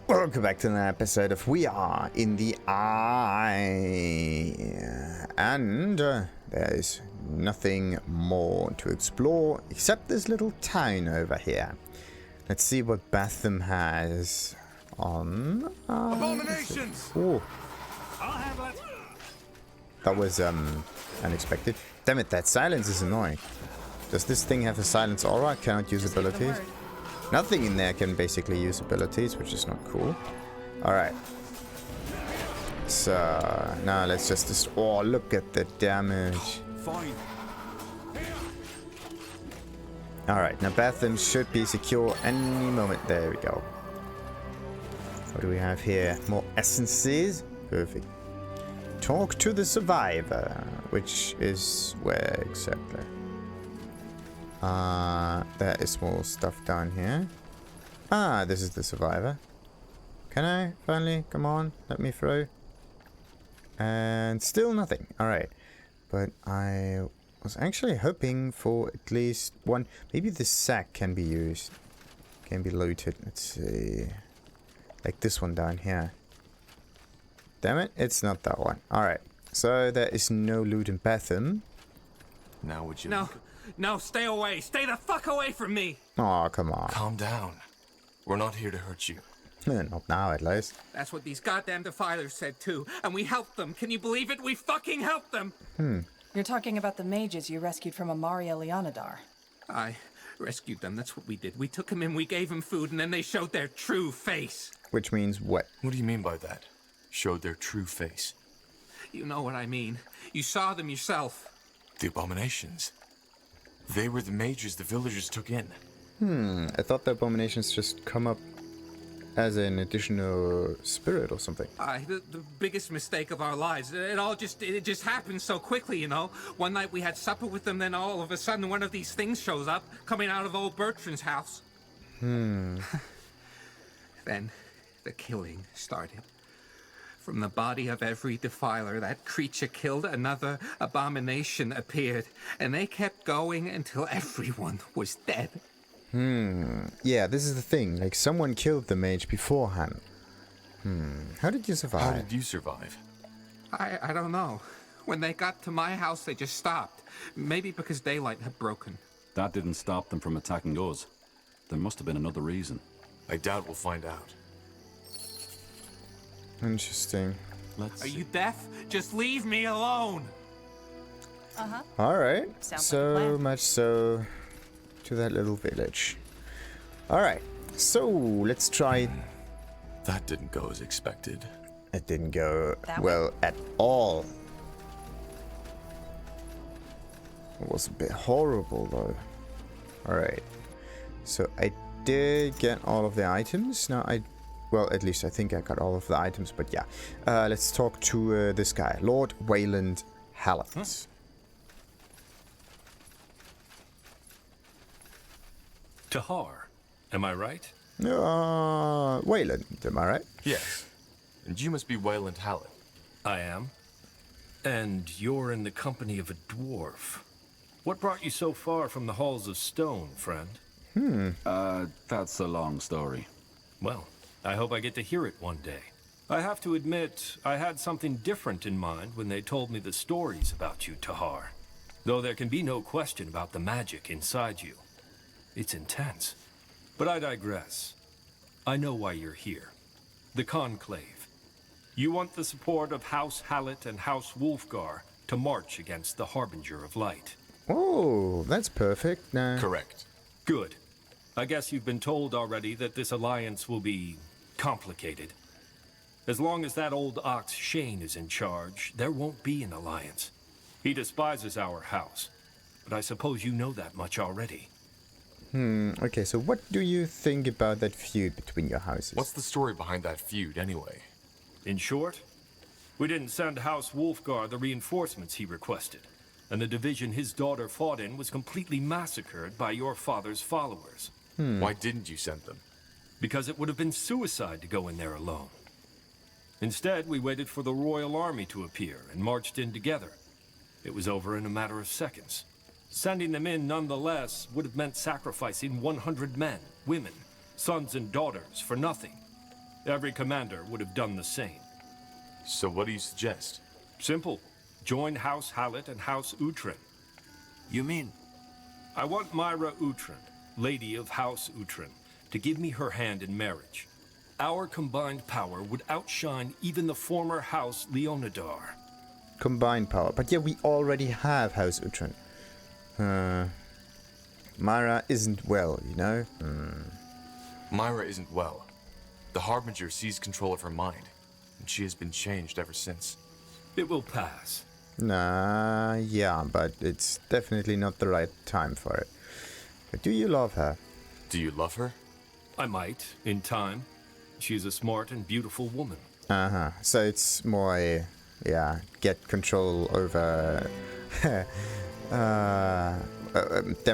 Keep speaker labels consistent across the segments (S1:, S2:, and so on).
S1: Welcome back to another episode of We Are in the Eye. And there is nothing more to explore except this little town over here. Let's see what Batham has on.
S2: Abominations!
S1: Oh,
S2: I'll handle it.
S1: that was unexpected. Damn it, that silence is annoying. Does this thing have a silence aura? Cannot use abilities? Nothing in there can basically use abilities, which is not cool. Alright. So, now let's just... Oh, look at the damage.
S2: Fine.
S1: Alright, now Batham should be secure any moment. There we go. What do we have here? More essences? Perfect. Talk to the survivor. Which is where exactly? There is more stuff down here. Ah, this is the survivor. Can I finally? Come on, let me through. And still nothing. Alright. But I was actually hoping for at least one. Maybe the sack can be used. Can be looted. Let's see. Like this one down here. Damn it, it's not that one. Alright. So there is no loot in Batham.
S2: Now would you...
S3: No, stay away. Stay the fuck away from me.
S1: Oh, come on.
S2: Calm down. We're not here to hurt you.
S1: Not now, at least.
S3: That's what these goddamn defilers said too, and we helped them. Can you believe it? We fucking helped them.
S4: You're talking about the mages you rescued from Amaria Leonidar.
S3: I rescued them. That's what we did. We took them in, we gave them food, and then they showed their true face.
S1: Which means what?
S2: What do you mean by that? Showed their true face.
S3: You know what I mean. You saw them yourself.
S2: The abominations. They were the mages the villagers took in.
S1: I thought the abominations just come up as an additional spirit or something.
S3: The biggest mistake of our lives. It just happened so quickly, you know. One night we had supper with them, then all of a sudden one of these things shows up, coming out of old Bertrand's house. Then the killing started. From the body of every defiler that creature killed, another abomination appeared. And they kept going until everyone was dead.
S1: Yeah, this is the thing. Like, someone killed the mage beforehand. How did you survive?
S2: How did you survive?
S3: I don't know. When they got to my house, they just stopped. Maybe because daylight had broken.
S5: That didn't stop them from attacking us. There must have been another reason.
S2: I doubt we'll find out.
S1: Interesting.
S3: Are you deaf? Just leave me alone.
S1: Alright.
S4: Sounds
S1: So
S4: like a plan.
S1: much so to that little village. Alright. So, let's try.
S2: That didn't go as expected.
S1: It didn't go
S4: That
S1: well at all. It was a bit horrible though. Alright. So I did get all of the items. Now well, at least I think I got all of the items, but yeah. Let's talk to this guy, Lord Weyland Hallit.
S6: Tahar, am I right?
S1: Weyland, am I right?
S2: Yes. And you must be Weyland Hallit.
S6: I am. And you're in the company of a dwarf. What brought you so far from the halls of stone, friend?
S5: That's a long story.
S6: Well, I hope I get to hear it one day. I have to admit, I had something different in mind when they told me the stories about you, Tahar. Though there can be no question about the magic inside you. It's intense. But I digress. I know why you're here. The Conclave. You want the support of House Hallit and House Wulfgar to march against the Harbinger of Light.
S1: Oh, that's perfect.
S2: Correct.
S6: Good. I guess you've been told already that this alliance will be complicated. As long as that old ox Sheyn is in charge, there won't be an alliance. He despises our house, but I suppose you know that much already.
S1: Okay, so what do you think about that feud between your houses?
S2: What's the story behind that feud, anyway?
S6: In short, we didn't send House Wulfgar the reinforcements he requested, and the division his daughter fought in was completely massacred by your father's followers.
S2: Why didn't you send them?
S6: Because it would have been suicide to go in there alone. Instead, we waited for the royal army to appear and marched in together. It was over in a matter of seconds. Sending them in nonetheless would have meant sacrificing 100 men, women, sons and daughters for nothing. Every commander would have done the same.
S2: So what do you suggest?
S6: Simple. Join House Hallit and House Uhtred.
S7: You mean...
S6: I want Myrah Uhtred, Lady of House Uhtred, to give me her hand in marriage. Our combined power would outshine even the former House Leonidar.
S1: Combined power. But yeah, we already have House Uhtred. Myrah isn't well, you know?
S2: Myrah isn't well. The Harbinger seized control of her mind, and she has been changed ever since.
S6: It will pass.
S1: Nah, yeah, but it's definitely not the right time for it. But do you love her?
S2: Do you love her?
S6: I might, in time. She is a smart and beautiful woman.
S1: Uh-huh. So it's more, yeah, get control over... damn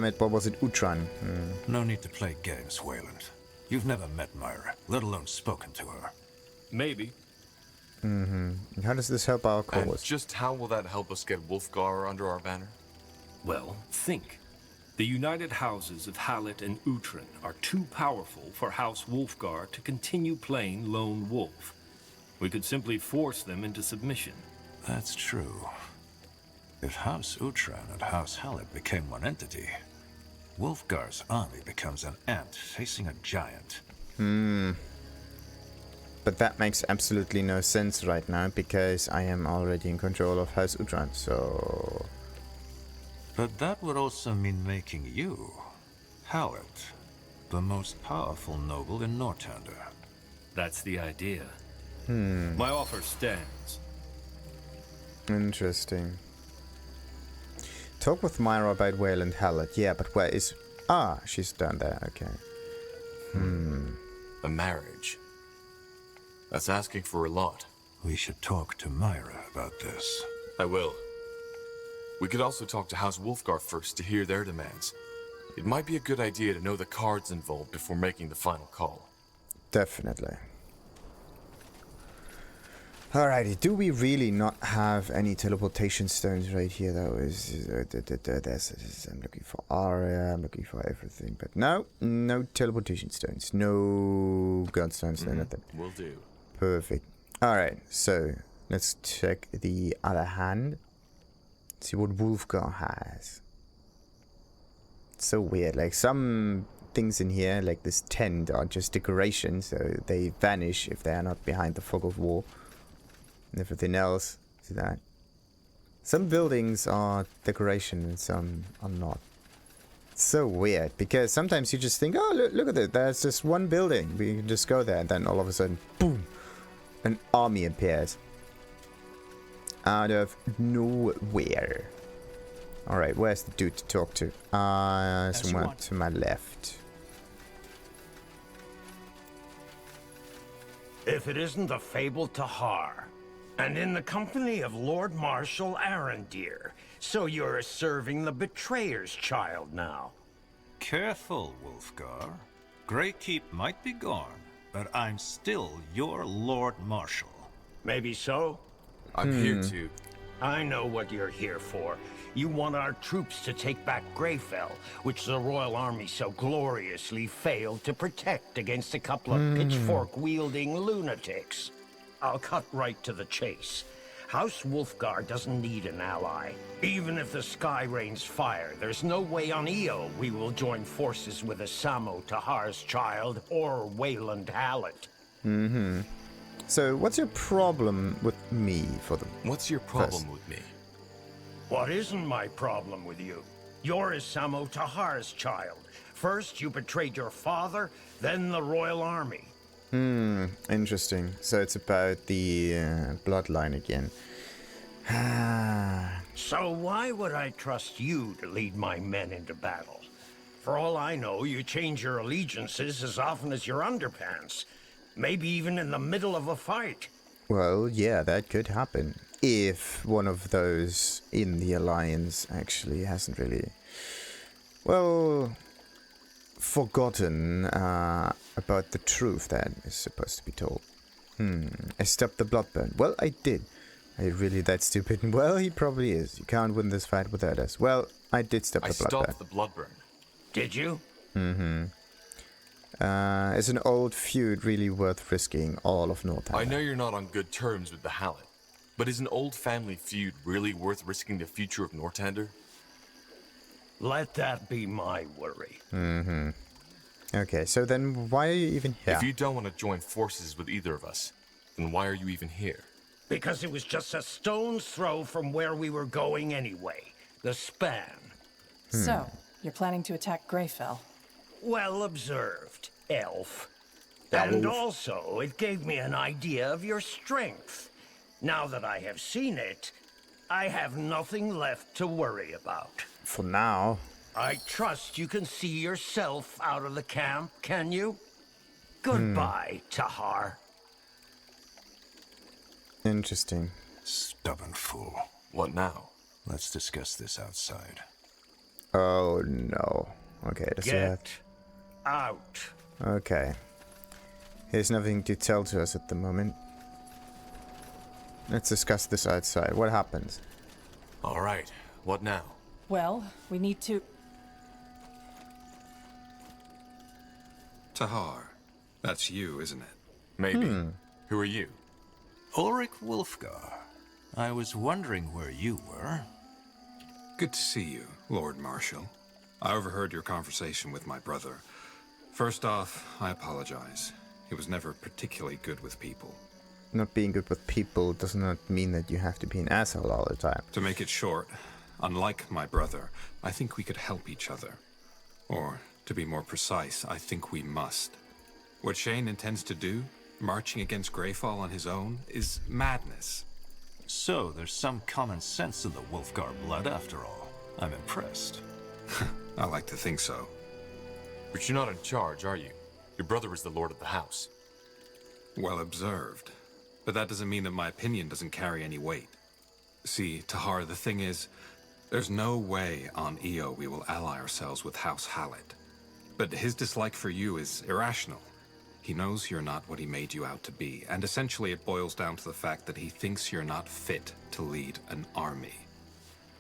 S1: it, what was it? Uhtred.
S7: No need to play games, Weyland. You've never met Myrah, let alone spoken to her.
S6: Maybe.
S1: How does this help our
S2: And
S1: cause?
S2: just how will that help us get Wulfgar under our banner?
S6: Well, think. The united houses of Hallit and Uhtred are too powerful for House Wulfgar to continue playing lone wolf. We could simply force them into submission.
S7: That's true. If House Uhtred and House Hallit became one entity, Wulfgar's army becomes an ant facing a giant.
S1: But that makes absolutely no sense right now, because I am already in control of House Uhtred, so...
S7: But that would also mean making you, Hallit, the most powerful noble in Northander.
S6: That's the idea. My offer stands.
S1: Interesting. Talk with Myrah about Weyland Hallit. Yeah, but where is... Ah, she's down there, okay.
S2: A marriage. That's asking for a lot.
S7: We should talk to Myrah about this.
S2: I will. We could also talk to House Wulfgar first to hear their demands. It might be a good idea to know the cards involved before making the final call.
S1: Definitely. Alrighty, do we really not have any teleportation stones right here though? I'm looking for Aria, I'm looking for everything, but no teleportation stones, no god stones, no nothing.
S2: Will do.
S1: Perfect. Alright, so let's check the other hand. See what Wulfgar has. It's so weird, like some things in here, like this tent, are just decorations, so they vanish if they are not behind the fog of war. And everything else, see that? Some buildings are decoration and some are not. It's so weird, because sometimes you just think, oh, look at it, there's just one building. We can just go there, and then all of a sudden, boom, an army appears. Out of nowhere. Alright, where's the dude to talk to? Somewhere to my left.
S8: If it isn't the fabled Tahar, and in the company of Lord Marshal Arendir, so you're serving the betrayer's child now.
S7: Careful, Wulfgar. Greykeep might be gone, but I'm still your Lord Marshal.
S8: Maybe so.
S2: I'm here to...
S8: I know what you're here for. You want our troops to take back Greyfell, which the Royal Army so gloriously failed to protect against a couple of pitchfork-wielding lunatics. I'll cut right to the chase. House Wulfgar doesn't need an ally. Even if the sky rains fire, there's no way on Io we will join forces with Isamo Tahar's child or Weyland Hallit.
S1: So, what's your problem with me for them?
S2: What's your problem with me?
S8: What isn't my problem with you? You're Isamo Tahar's child. First, you betrayed your father, then the Royal Army.
S1: Interesting. So it's about the bloodline again.
S8: So why would I trust you to lead my men into battle? For all I know, you change your allegiances as often as your underpants. Maybe even in the middle of a fight.
S1: Well, yeah, that could happen. If one of those in the Alliance actually hasn't really, well, forgotten about the truth that is supposed to be told. I stopped the Bloodburn. Well, I did. Are you really that stupid? Well, he probably is. You can't win this fight without us. Well, I did stop the Bloodburn.
S2: I stopped the Bloodburn.
S8: Did you?
S1: Is an old feud really worth risking all of Northander?
S2: I know you're not on good terms with the Hallit, but is an old family feud really worth risking the future of Northander?
S8: Let that be my worry.
S1: Mm-hmm. Okay, so then why are you even here?
S2: If you don't want to join forces with either of us, then why are you even here?
S8: Because it was just a stone's throw from where we were going anyway. The span.
S4: So, you're planning to attack Greyfell?
S8: Well observed, elf. And also, it gave me an idea of your strength. Now that I have seen it, I have nothing left to worry about.
S1: For now.
S8: I trust you can see yourself out of the camp, can you? Goodbye, Tahar.
S1: Interesting.
S7: Stubborn fool.
S2: What now?
S7: Let's discuss this outside.
S1: Oh no. Okay, does he have...
S8: Get out.
S1: Okay. He has nothing to tell to us at the moment. Let's discuss this outside. What happens?
S2: All right, what now?
S4: Well, we need to...
S9: Tahar. That's you, isn't it?
S2: Maybe. Who are you?
S7: Ulric Wulfgar. I was wondering where you were.
S9: Good to see you, Lord Marshal. I overheard your conversation with my brother. First off, I apologize. He was never particularly good with people.
S1: Not being good with people does not mean that you have to be an asshole all the time.
S9: To make it short, unlike my brother, I think we could help each other. Or, to be more precise, I think we must. What Sheyn intends to do, marching against Greyfall on his own, is madness.
S7: So, there's some common sense in the Wulfgar blood after all. I'm impressed.
S9: I like to think so.
S2: But you're not in charge, are you? Your brother is the lord of the house.
S9: Well observed. But that doesn't mean that my opinion doesn't carry any weight. See, Tahar, the thing is, there's no way on Io we will ally ourselves with House Hallit. But his dislike for you is irrational. He knows you're not what he made you out to be, and essentially it boils down to the fact that he thinks you're not fit to lead an army.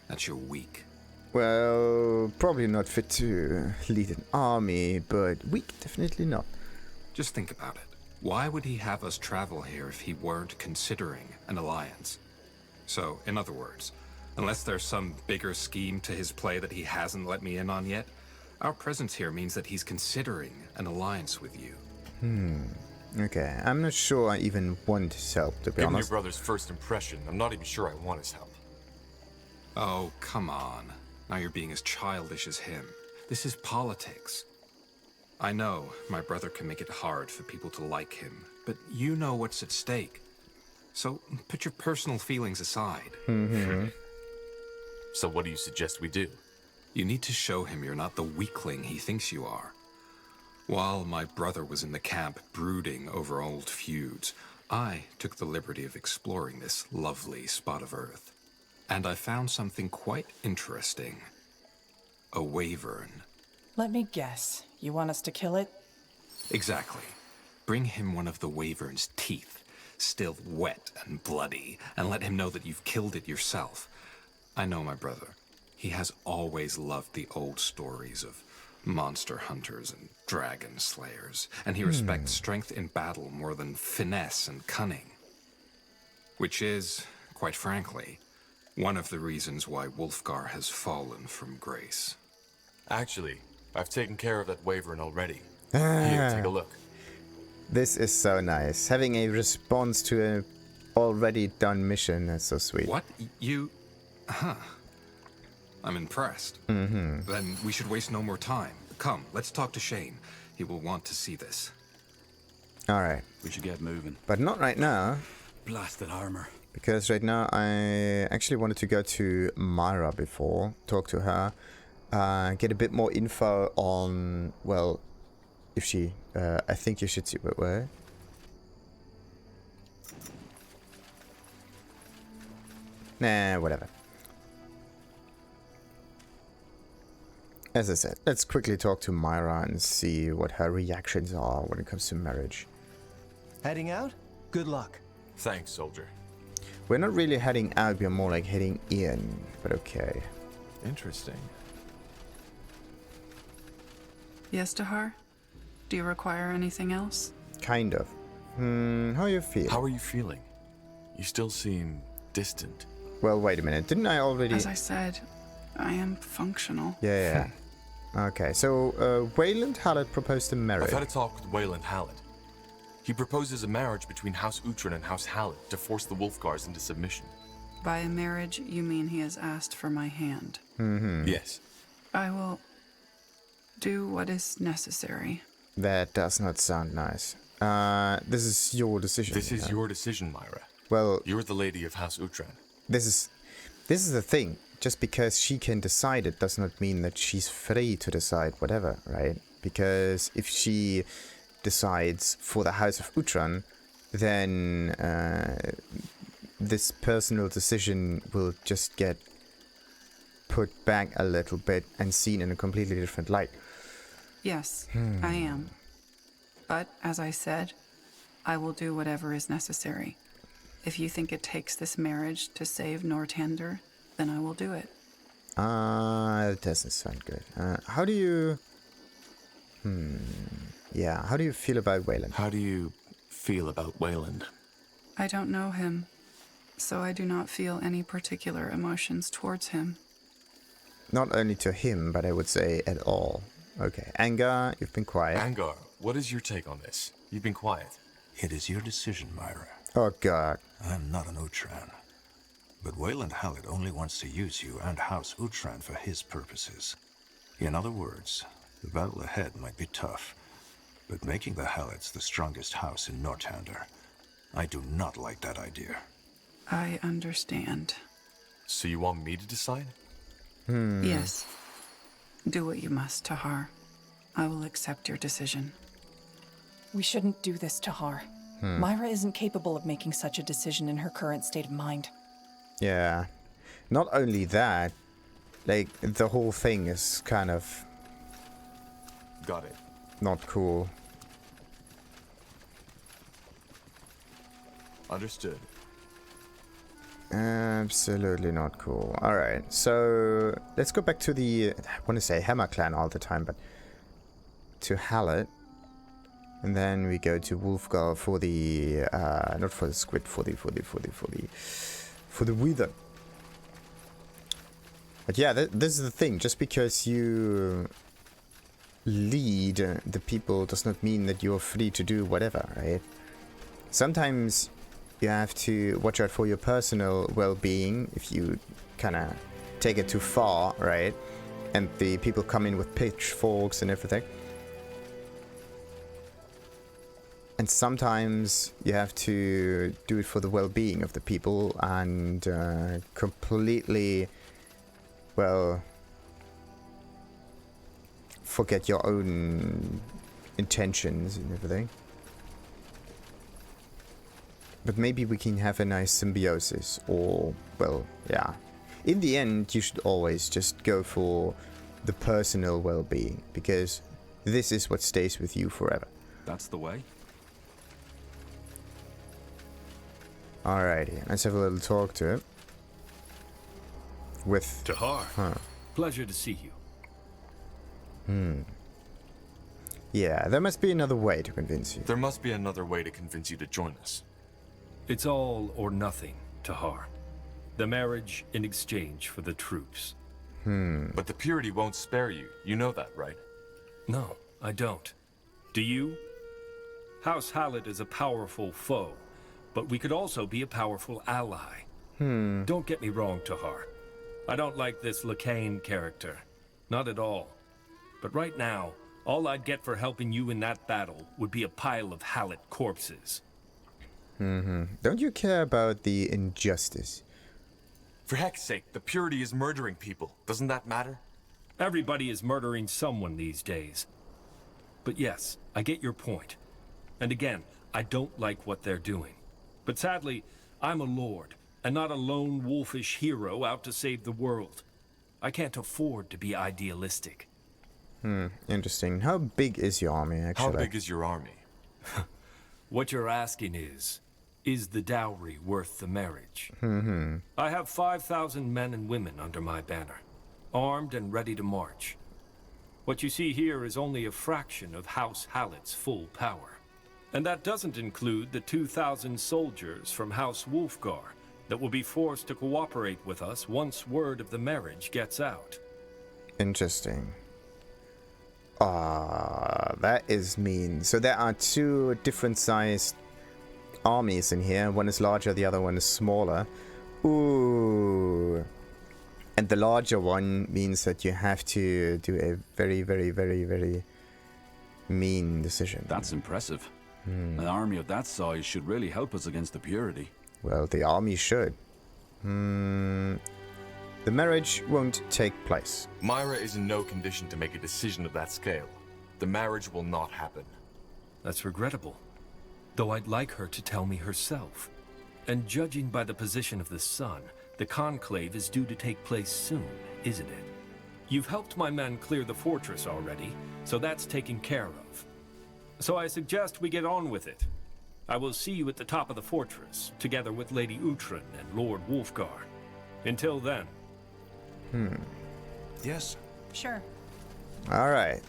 S9: That you're weak.
S1: Well, probably not fit to lead an army, but weak, definitely not.
S9: Just think about it. Why would he have us travel here if he weren't considering an alliance? So, in other words, unless there's some bigger scheme to his play that he hasn't let me in on yet, our presence here means that he's considering an alliance with you.
S1: Okay, I'm not sure I even want his help, to be
S2: Given your
S1: honest.
S2: brother's first impression, I'm not even sure I want his help.
S9: Oh, come on. Now you're being as childish as him. This is politics. I know my brother can make it hard for people to like him, but you know what's at stake. So put your personal feelings aside.
S2: So what do you suggest we do?
S9: You need to show him you're not the weakling he thinks you are. While my brother was in the camp brooding over old feuds, I took the liberty of exploring this lovely spot of earth. And I found something quite interesting. A wyvern.
S4: Let me guess. You want us to kill it?
S9: Exactly. Bring him one of the wyvern's teeth, still wet and bloody, and let him know that you've killed it yourself. I know my brother. He has always loved the old stories of monster hunters and dragon slayers, and he respects strength in battle more than finesse and cunning. Which is, quite frankly, one of the reasons why Wulfgar has fallen from grace.
S2: Actually, I've taken care of that wyvern already. Here, take a look.
S1: This is so nice. Having a response to an already done mission, that's so sweet.
S9: What? You... Huh. I'm impressed. Then we should waste no more time. Come, let's talk to Sheyn. He will want to see this.
S1: Alright,
S5: We should get moving.
S1: but not right now,
S5: Blasted armor.
S1: because right now I actually wanted to go to Myrah before, talk to her, get a bit more info on, well, if she, I think you should see, where? Nah, whatever. As I said, let's quickly talk to Myrah and see what her reactions are when it comes to marriage.
S10: Heading out? Good luck.
S2: Thanks, soldier.
S1: We're not really heading out, we're more like heading in, but okay.
S10: Interesting.
S11: Yes, Tahar? Do you require anything else?
S1: Kind of. How you feel?
S2: How are you feeling? You still seem distant.
S1: Well, wait a minute. Didn't I already...
S11: As I said, I am functional.
S1: Yeah. Okay, so Weyland Hallit proposed to Myrah.
S2: I've had a talk with Weyland Hallit. He proposes a marriage between House Uhtred and House Hallit to force the Wulfgars into submission.
S11: By a marriage, you mean he has asked for my hand?
S2: Yes.
S11: I will do what is necessary.
S1: That does not sound nice. This is your decision.
S2: This is your decision, Myrah.
S1: Well...
S2: You're the lady of House Uhtred.
S1: This is the thing. Just because she can decide it does not mean that she's free to decide whatever, right? Because if she decides for the House of Uhtred, then this personal decision will just get put back a little bit and seen in a completely different light.
S11: Yes, I am. But, as I said, I will do whatever is necessary. If you think it takes this marriage to save Northander, then I will do it.
S1: It doesn't sound good. How do you... Yeah, how do you feel about Weyland?
S2: How do you feel about Weyland?
S11: I don't know him, so I do not feel any particular emotions towards him.
S1: Not only to him, but I would say at all. Okay, Angar, you've been quiet.
S2: Angar, what is your take on this? You've been quiet.
S7: It is your decision, Myrah.
S1: Oh, God.
S7: I'm not an Uhtred. But Weyland Hallit only wants to use you and House Uhtred for his purposes. In other words, the battle ahead might be tough, but making the Hallits the strongest house in Northander, I do not like that idea.
S11: I understand.
S2: So you want me to decide?
S11: Yes. Do what you must, Tahar. I will accept your decision.
S4: We shouldn't do this, Tahar. Myrah isn't capable of making such a decision in her current state of mind.
S1: Yeah. Not only that, like, the whole thing is kind of...
S2: Got it.
S1: Not cool.
S2: Understood.
S1: Absolutely not cool. Alright, so let's go back to the... I want to say Hammer Clan all the time, but... to Hallit. And then we go to Wulfgar for the... not for the squid, for the Wither. But yeah, this is the thing. Just because you lead the people does not mean that you're free to do whatever, right? Sometimes you have to watch out for your personal well-being if you kind of take it too far, right? And the people come in with pitchforks and everything. And sometimes you have to do it for the well-being of the people and completely, well, forget your own intentions and everything. But maybe we can have a nice symbiosis, or, well, yeah. In the end, you should always just go for the personal well-being, because this is what stays with you forever.
S5: That's the way?
S1: Alrighty, let's have a little talk to him. With...
S6: Tahar. Pleasure to see you.
S1: Yeah, there must be another way to convince you.
S2: There must be another way to convince you to join us.
S6: It's all or nothing, Tahar. The marriage in exchange for the troops.
S2: But the purity won't spare you. You know that, right?
S6: No, I don't. Do you? House Hallit is a powerful foe, but we could also be a powerful ally. Don't get me wrong, Tahar. I don't like this Lacane character. Not at all. But right now, all I'd get for helping you in that battle would be a pile of Hallit corpses.
S1: Don't you care about the injustice?
S2: For heck's sake, the purity is murdering people. Doesn't that matter?
S6: Everybody is murdering someone these days. But yes, I get your point. And again, I don't like what they're doing. But sadly, I'm a lord, and not a lone wolfish hero out to save the world. I can't afford to be idealistic.
S1: Interesting. How big is your army, actually?
S2: How big is your army?
S6: What you're asking is the dowry worth the marriage? I have 5,000 men and women under my banner, armed and ready to march. What you see here is only a fraction of House Hallit's full power. And that doesn't include the 2,000 soldiers from House Wulfgar that will be forced to cooperate with us once word of the marriage gets out.
S1: Interesting. That is mean. So there are two different sized armies in here. One is larger, the other one is smaller. Ooh. And the larger one means that you have to do a very, very, very, very mean decision.
S5: That's impressive. An army of that size should really help us against the purity.
S1: Well, the army should. The marriage won't take place.
S2: Myrah is in no condition to make a decision of that scale. The marriage will not happen.
S6: That's regrettable. Though I'd like her to tell me herself. And judging by the position of the sun, the Conclave is due to take place soon, isn't it? You've helped my men clear the fortress already, so that's taken care of. So I suggest we get on with it. I will see you at the top of the fortress, together with Lady Uhtred and Lord Wulfgar. Until then.
S7: Yes?
S11: Sure.
S1: All right.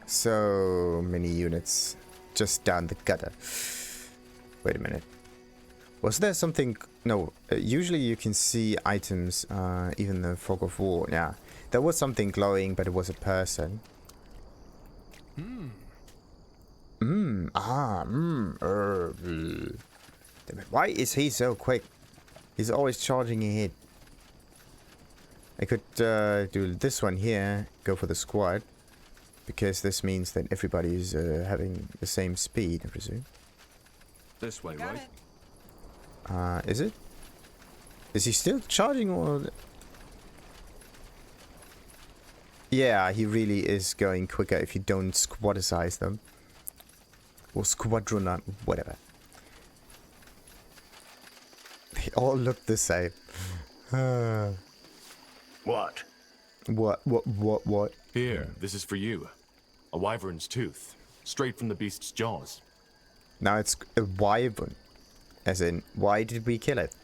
S1: So many units just down the gutter. Wait a minute. Was there something? No, usually you can see items, even the fog of war. Yeah, there was something glowing, but it was a person. Damn it, why is he so quick? He's always charging ahead. I could do this one here, go for the squad, because this means that everybody is having the same speed, I presume.
S5: This way, right?
S1: Is it? Is he still charging or? Yeah, he really is going quicker if you don't squadicize them. Or squadron, whatever. They all look the same.
S8: What?
S1: What?
S2: Here, this is for you. A wyvern's tooth, straight from the beast's jaws.
S1: Now it's a wyvern. As in, why did we kill it?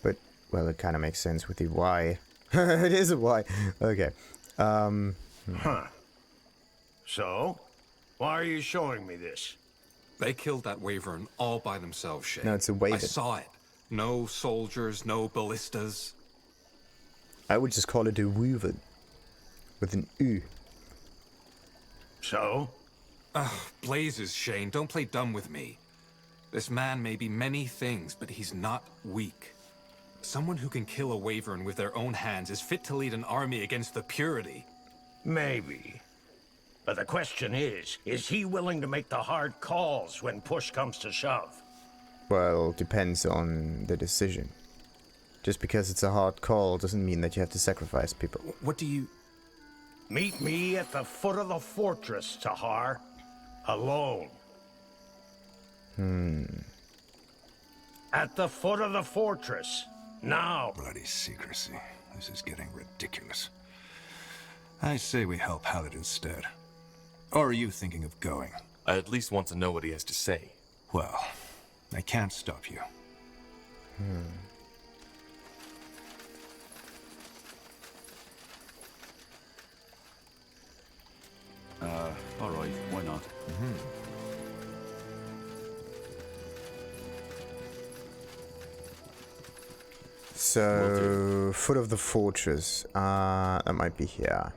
S1: But, well, it kind of makes sense with the why. It is a why. Okay.
S8: Huh. So? Why are you showing me this?
S9: They killed that wyvern all by themselves, Sheyn.
S1: No, it's a wyvern.
S9: I saw it. No soldiers, no ballistas.
S1: I would just call it a wyvern. With an U.
S8: So?
S9: Blazes, Sheyn. Don't play dumb with me. This man may be many things, but he's not weak. Someone who can kill a wyvern with their own hands is fit to lead an army against the purity.
S8: Maybe. But the question is he willing to make the hard calls when push comes to shove?
S1: Well, depends on the decision. Just because it's a hard call doesn't mean that you have to sacrifice people.
S9: What do you...
S8: Meet me at the foot of the fortress, Tahar. Alone. At the foot of the fortress. Now.
S7: Bloody secrecy. This is getting ridiculous. I say we help Hallit instead. Or are you thinking of going?
S2: I at least want to know what he has to say.
S7: Well, I can't stop you.
S5: All right, why not?
S1: So, foot of the fortress. That might be here.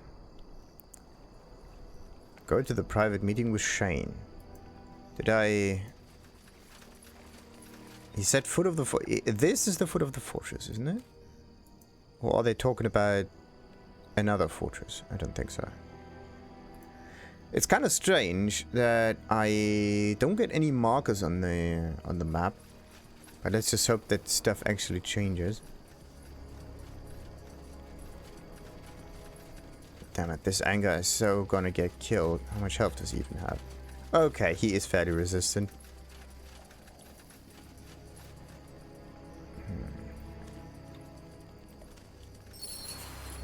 S1: Go to the private meeting with Sheyn. Did I... He said foot of the this is the foot of the fortress, isn't it? Or are they talking about another fortress? I don't think so. It's kind of strange that I don't get any markers on the map. But let's just hope that stuff actually changes. Damn it, this anger is so gonna get killed. How much health does he even have? Okay, he is fairly resistant.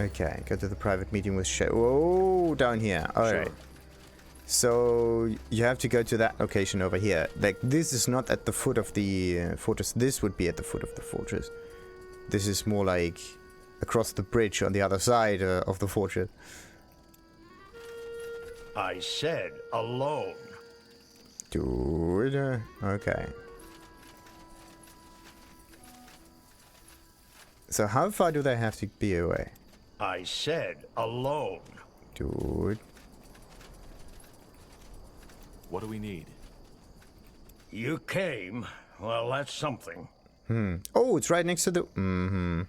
S1: Okay, go to the private meeting with Sheyn. Whoa, down here. Alright. So you have to go to that location over here. Like, this is not at the foot of the fortress. This would be at the foot of the fortress. This is more like across the bridge on the other side of the fortress.
S8: I said alone.
S1: Dude, okay. So how far do they have to be away?
S8: I said alone.
S1: Dude.
S2: What do we need?
S8: You came. Well, that's something.
S1: Oh, it's right next to the...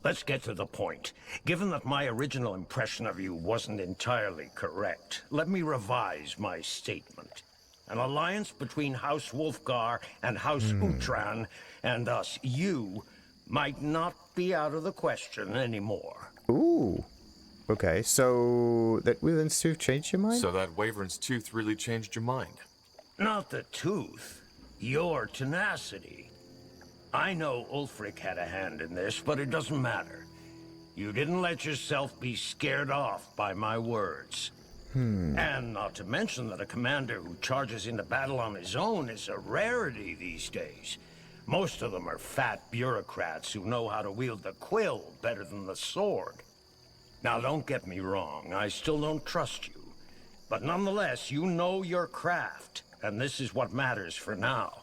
S8: Let's get to the point. Given that my original impression of you wasn't entirely correct, let me revise my statement. An alliance between House Wulfgar and House Uhtran and thus you might not be out of the question anymore.
S1: Ooh. Okay, so that Weyland's tooth changed your mind?
S2: So that Wyvern's tooth really changed your mind?
S8: Not the tooth, your tenacity. I know Ulric had a hand in this, but it doesn't matter. You didn't let yourself be scared off by my words. And not to mention that a commander who charges into battle on his own is a rarity these days. Most of them are fat bureaucrats who know how to wield the quill better than the sword. Now, don't get me wrong, I still don't trust you. But nonetheless, you know your craft, and this is what matters for now.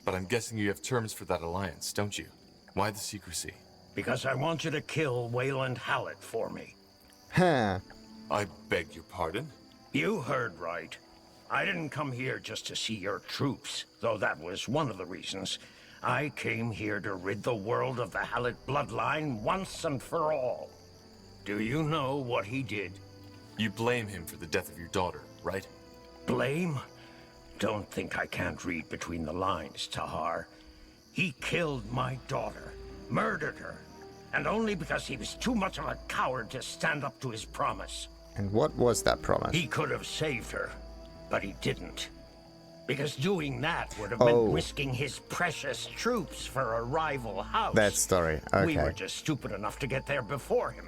S2: But I'm guessing you have terms for that alliance, don't you? Why the secrecy?
S8: Because I want you to kill Weyland Hallit for me.
S1: Huh.
S2: I beg your pardon?
S8: You heard right. I didn't come here just to see your troops, though that was one of the reasons. I came here to rid the world of the Hallit bloodline once and for all. Do you know what he did?
S2: You blame him for the death of your daughter, right?
S8: Blame? Don't think I can't read between the lines, Tahar. He killed my daughter, murdered her, and only because he was too much of a coward to stand up to his promise.
S1: And what was that promise?
S8: He could have saved her, but he didn't. Because doing that would have meant risking his precious troops for a rival house.
S1: That story, okay.
S8: We were just stupid enough to get there before him.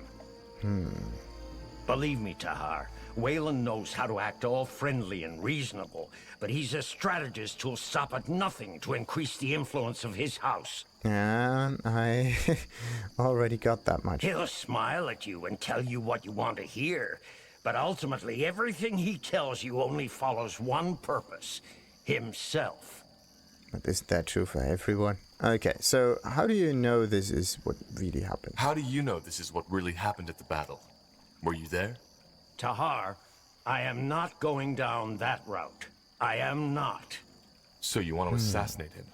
S8: Believe me, Tahar, Weyland knows how to act all friendly and reasonable, but he's a strategist who'll stop at nothing to increase the influence of his house.
S1: Yeah, I already got that much.
S8: He'll smile at you and tell you what you want to hear, but ultimately everything he tells you only follows one purpose: himself.
S1: But isn't that true for everyone? Okay, so how do you know this is what really happened?
S2: How do you know this is what really happened at the battle? Were you there?
S8: Tahar, I am not going down that route. I am not.
S2: So you want to assassinate him?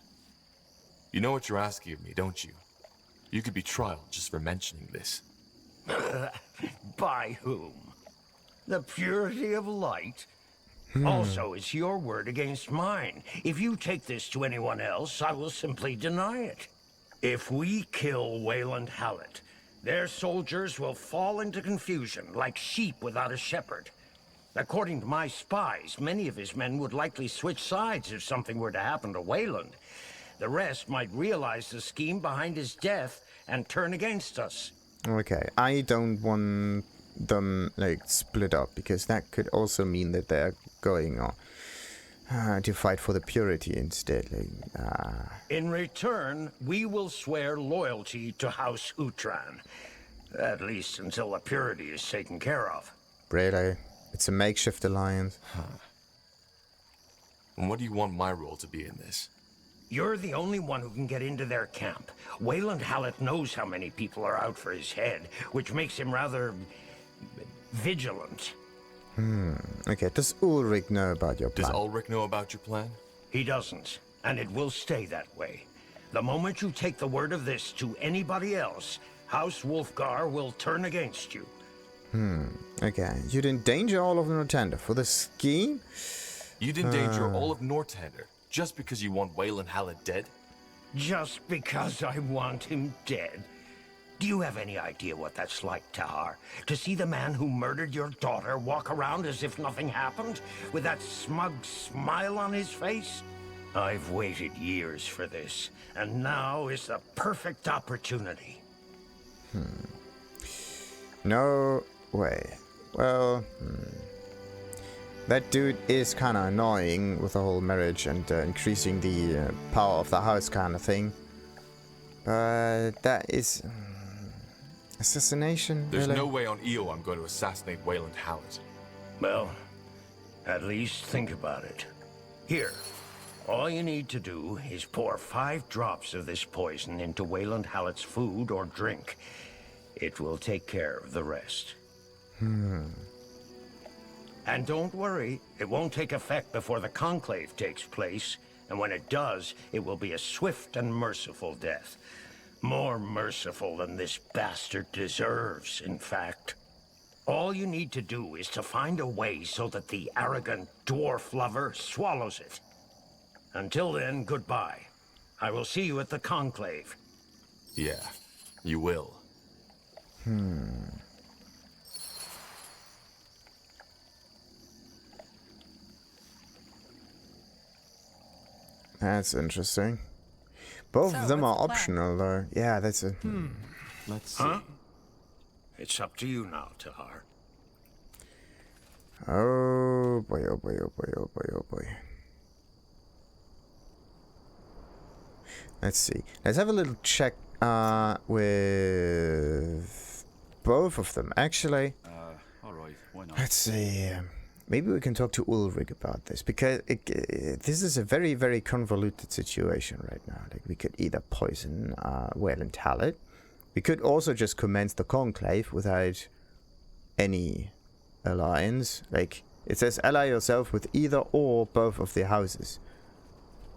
S2: You know what you're asking of me, don't you? You could be trialed just for mentioning this.
S8: By whom? The purity of light? Also, it's your word against mine. If you take this to anyone else, I will simply deny it. If we kill Weyland Hallit, their soldiers will fall into confusion like sheep without a shepherd. According to my spies, many of his men would likely switch sides if something were to happen to Weyland. The rest might realize the scheme behind his death and turn against us.
S1: Okay, I don't want them, like, split up, because that could also mean that they're going to fight for the purity instead.
S8: In return, we will swear loyalty to House Uhtran. At least until the purity is taken care of.
S1: Really? It's a makeshift alliance.
S2: And what do you want my role to be in this?
S8: You're the only one who can get into their camp. Weyland Hallit knows how many people are out for his head, which makes him rather vigilant.
S1: Okay, does Ulric know about your plan?
S2: Does Ulric know about your plan?
S8: He doesn't, and it will stay that way. The moment you take the word of this to anybody else, House Wulfgar will turn against you.
S1: Okay, you'd endanger all of Northander for the scheme?
S2: You'd endanger all of Northander just because you want Weyland Hallit dead?
S8: Just because I want him dead? Do you have any idea what that's like, Tahar? To see the man who murdered your daughter walk around as if nothing happened, with that smug smile on his face? I've waited years for this, and now is the perfect opportunity.
S1: No way. Well, That dude is kind of annoying with the whole marriage and increasing the power of the house kind of thing. That is... assassination,
S2: There's
S1: really?
S2: no way on Io I'm going to assassinate Weyland Hallit.
S8: Well, at least think about it. Here, all you need to do is pour 5 drops of this poison into Weyland Hallit's food or drink. It will take care of the rest. And don't worry, it won't take effect before the Conclave takes place, and when it does, it will be a swift and merciful death. More merciful than this bastard deserves, in fact. All you need to do is to find a way so that the arrogant dwarf lover swallows it. Until then, goodbye. I will see you at the Conclave.
S2: Yeah, you will.
S1: That's interesting. Both of them are optional, though. Yeah, that's a...
S5: Let's see.
S8: Huh? It's up to you now, Tahar.
S1: Oh boy, oh boy, oh boy, oh boy, oh boy. Let's see. Let's have a little check with both of them. Actually,
S5: Alright, why not?
S1: let's see. Maybe we can talk to Ulric about this, because this is a very, very convoluted situation right now. Like, we could either poison Weyland Hallit. We could also just commence the Conclave without any alliance. Like, it says ally yourself with either or both of the houses.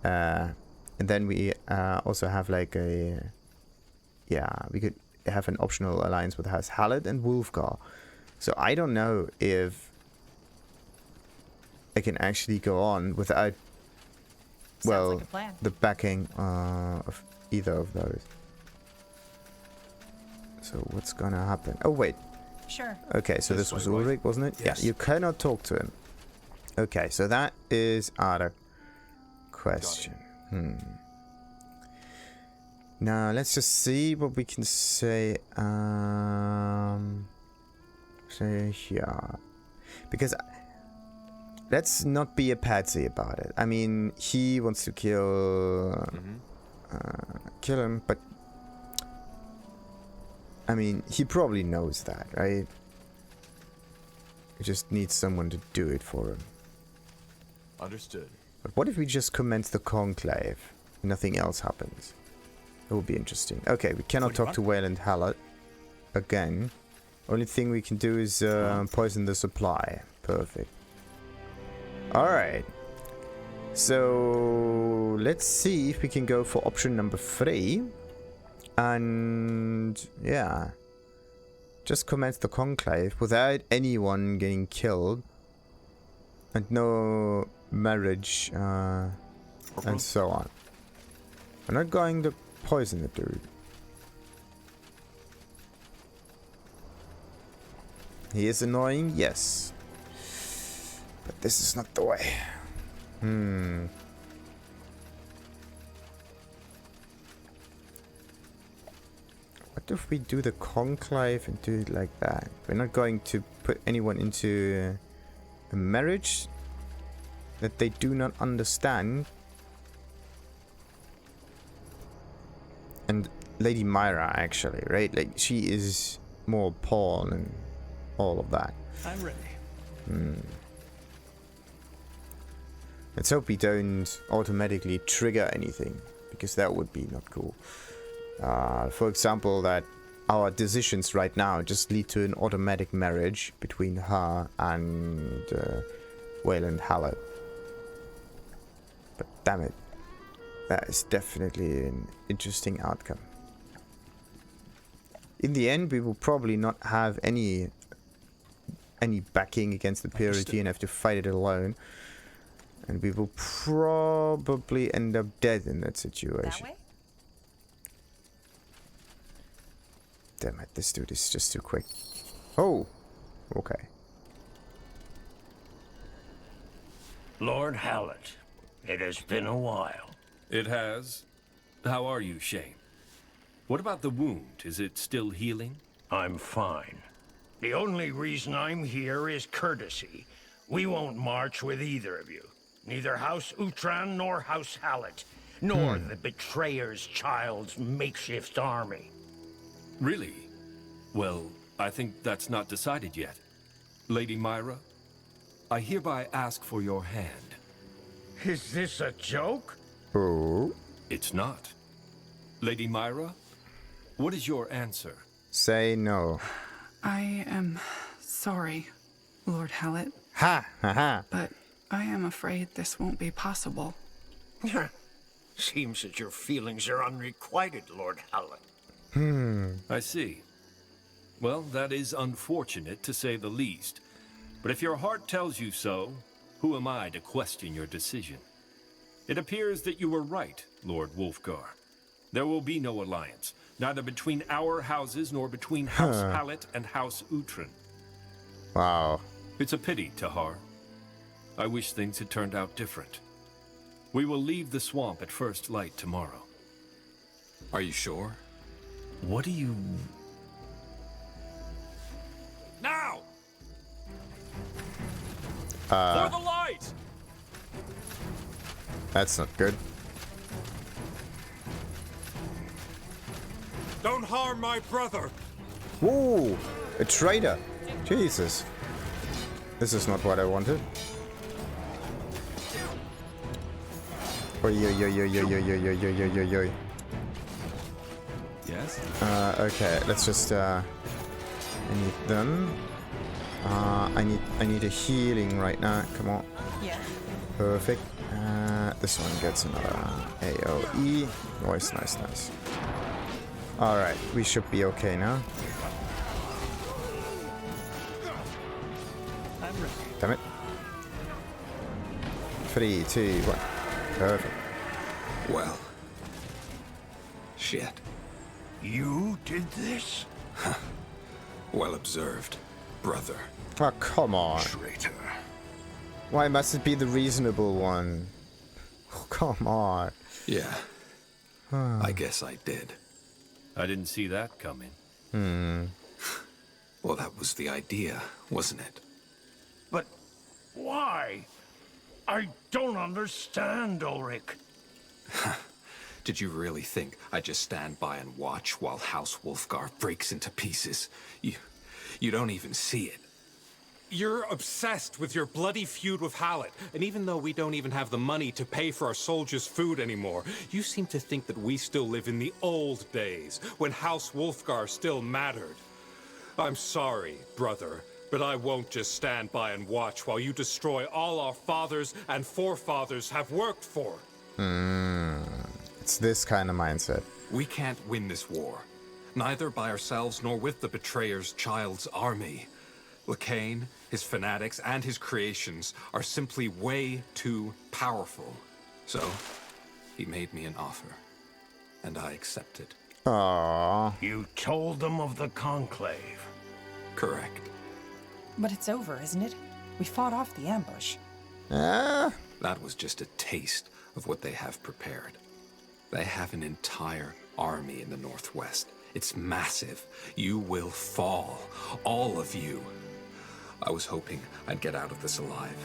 S1: And then we also have like a... Yeah, we could have an optional alliance with House Hallit and Wulfgar. So I don't know if I can actually go on without, well,
S4: like a plan.
S1: the backing of either of those. So what's gonna happen? Oh wait.
S4: Sure.
S1: Okay, so this was Ulric, wasn't it?
S5: Yes.
S1: Yeah, you cannot talk to him. Okay, so that is out of question. Now let's just see what we can say. Say here, because let's not be a patsy about it. I mean, he wants to kill him, but I mean, he probably knows that, right? He just needs someone to do it for him.
S2: Understood.
S1: But what if we just commence the Conclave? Nothing else happens. It would be interesting. Okay, we cannot talk to Weyland Hallit again. Only thing we can do is poison the supply. Perfect. Alright. So let's see if we can go for option number 3. And yeah. Just commence the Conclave without anyone getting killed. And no marriage and so on. We're not going to poison the dude. He is annoying, yes. But this is not the way. What if we do the Conclave and do it like that? We're not going to put anyone into a marriage that they do not understand. And Lady Myrah, actually, right? Like, she is more pawn and all of that.
S10: I'm ready.
S1: Let's hope we don't automatically trigger anything, because that would be not cool. For example, that our decisions right now just lead to an automatic marriage between her and Weyland Hallit. But damn it, that is definitely an interesting outcome. In the end, we will probably not have any backing against the purity and have to fight it alone. And we will probably end up dead in that situation.
S4: That way?
S1: Damn it, this dude is just too quick. Oh, okay.
S8: Lord Hallit, it has been a while.
S6: It has. How are you, Sheyn? What about the wound? Is it still healing?
S8: I'm fine. The only reason I'm here is courtesy. We won't march with either of you. Neither House Uhtran nor House Hallit, nor the Betrayer's Child's makeshift army.
S6: Really? Well, I think that's not decided yet. Lady Myrah, I hereby ask for your hand.
S8: Is this a joke?
S1: Oh.
S6: It's not. Lady Myrah, what is your answer?
S1: Say no.
S11: I am sorry, Lord Hallit,
S1: Ha! Ha ha!
S11: but I am afraid this won't be possible.
S8: Seems that your feelings are unrequited, Lord Hallit.
S6: I see. Well, that is unfortunate, to say the least. But if your heart tells you so, who am I to question your decision? It appears that you were right, Lord Wulfgar. There will be no alliance, neither between our houses nor between House Hallit and House Uhtran.
S1: Wow.
S6: It's a pity, Tahar. I wish things had turned out different. We will leave the swamp at first light tomorrow.
S9: Are you sure?
S6: What do you...
S2: Now!
S6: For the light!
S1: That's not good.
S2: Don't harm my brother!
S1: Whoa! A traitor! Jesus. This is not what I wanted. Oi, oi, oi, oi, oi, oi, oi, oi, oi, oi, oi.
S5: Yes?
S1: Okay, let's just, I need them. I need a healing right now. Come on.
S4: Yeah.
S1: Perfect. This one gets another AoE. Nice, nice, nice. Alright, we should be okay now. Damn it. 3, 2, 1. Perfect.
S9: Well. Shit.
S8: You did this?
S9: Well observed, brother.
S1: Oh, come on.
S8: Traitor.
S1: Why must it be the reasonable one? Oh, come on.
S9: Yeah. I guess I did.
S6: I didn't see that coming.
S9: Well, that was the idea, wasn't it?
S8: But why? I don't understand, Ulric.
S9: Did you really think I'd just stand by and watch while House Wulfgar breaks into pieces? You don't even see it.
S12: You're obsessed with your bloody feud with Hallit, and even though we don't even have the money to pay for our soldiers' food anymore, you seem to think that we still live in the old days, when House Wulfgar still mattered. I'm sorry, brother, but I won't just stand by and watch while you destroy all our fathers and forefathers have worked for.
S1: It's this kind of mindset.
S9: We can't win this war, neither by ourselves nor with the Betrayer's Child's army. Lacane, his fanatics, and his creations are simply way too powerful. So, he made me an offer, and I accepted.
S1: Aww.
S8: You told them of the Conclave.
S9: Correct.
S4: But it's over, isn't it? We fought off the ambush.
S1: Ah.
S9: That was just a taste of what they have prepared. They have an entire army in the northwest. It's massive. You will fall. All of you. I was hoping I'd get out of this alive.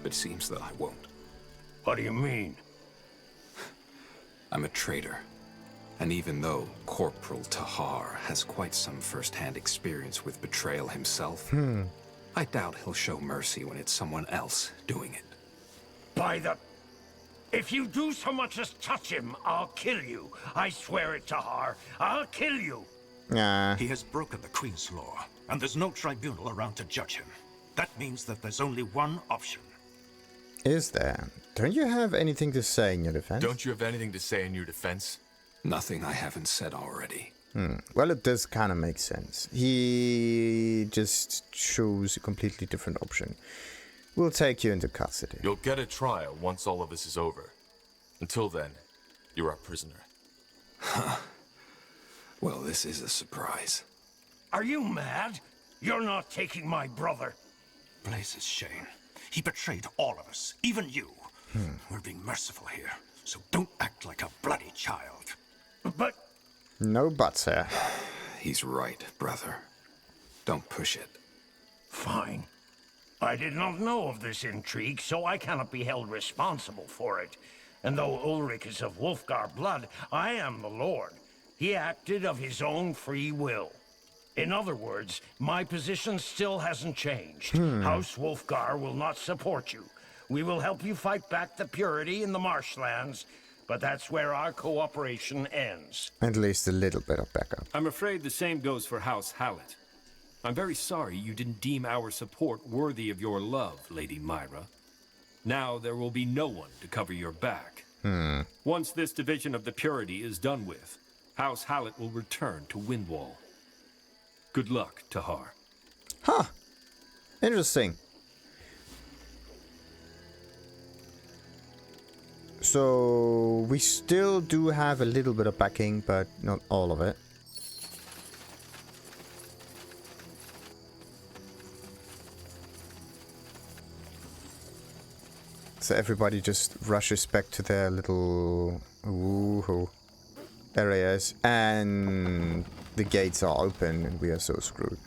S9: But it seems that I won't.
S8: What do you mean?
S9: I'm a traitor. And even though Corporal Tahar has quite some first-hand experience with betrayal himself, I doubt he'll show mercy when it's someone else doing it.
S8: By the... If you do so much as touch him, I'll kill you. I swear it, Tahar. I'll kill you.
S1: Nah.
S7: He has broken the Queen's law, and there's no tribunal around to judge him. That means that there's only one option.
S1: Is there? Don't you have anything to say in your defense?
S2: Don't you have anything to say in your defense?
S9: Nothing I haven't said already.
S1: Well, it does kind of make sense. He just chose a completely different option. We'll take you into custody.
S2: You'll get a trial once all of this is over. Until then, you're our prisoner.
S9: Well, this is a surprise.
S8: Are you mad? You're not taking my brother.
S7: Blazes, Sheyn. He betrayed all of us, even you. We're being merciful here, so don't act like a bloody child.
S8: But...
S1: No buts here.
S9: He's right, brother. Don't push it.
S8: Fine. I did not know of this intrigue, so I cannot be held responsible for it. And though Ulric is of Wulfgar blood, I am the Lord. He acted of his own free will. In other words, my position still hasn't changed. House Wulfgar will not support you. We will help you fight back the purity in the marshlands, but that's where our cooperation ends.
S1: At least a little bit of backup.
S6: I'm afraid the same goes for House Hallit. I'm very sorry you didn't deem our support worthy of your love, Lady Myrah. Now there will be no one to cover your back. Once this division of the purity is done with, House Hallit will return to Windwall. Good luck, Tahar.
S1: Huh. Interesting. So we still do have a little bit of backing, but not all of it. So everybody just rushes back to their little areas, and the gates are open, and we are so screwed.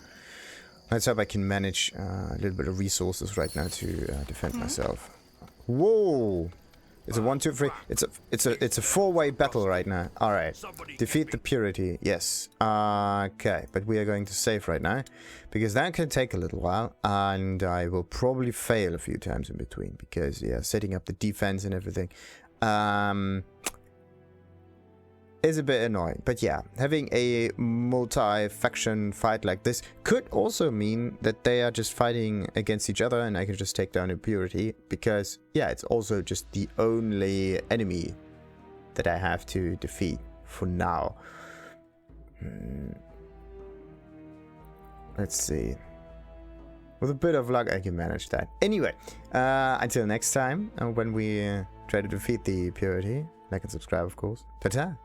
S1: Let's hope I can manage a little bit of resources right now to defend myself. Whoa! It's a 1, 2, 3. It's a four-way battle right now. All right. Defeat the purity. Yes. Okay, but we are going to save right now because that can take a little while, and I will probably fail a few times in between because yeah, setting up the defense and everything is a bit annoying. But yeah, having a multi-faction fight like this could also mean that they are just fighting against each other and I can just take down Impurity, because yeah, it's also just the only enemy that I have to defeat for now. Let's see. With a bit of luck I can manage that. Anyway, until next time when we try to defeat the Purity, like and subscribe of course. Ta-ta!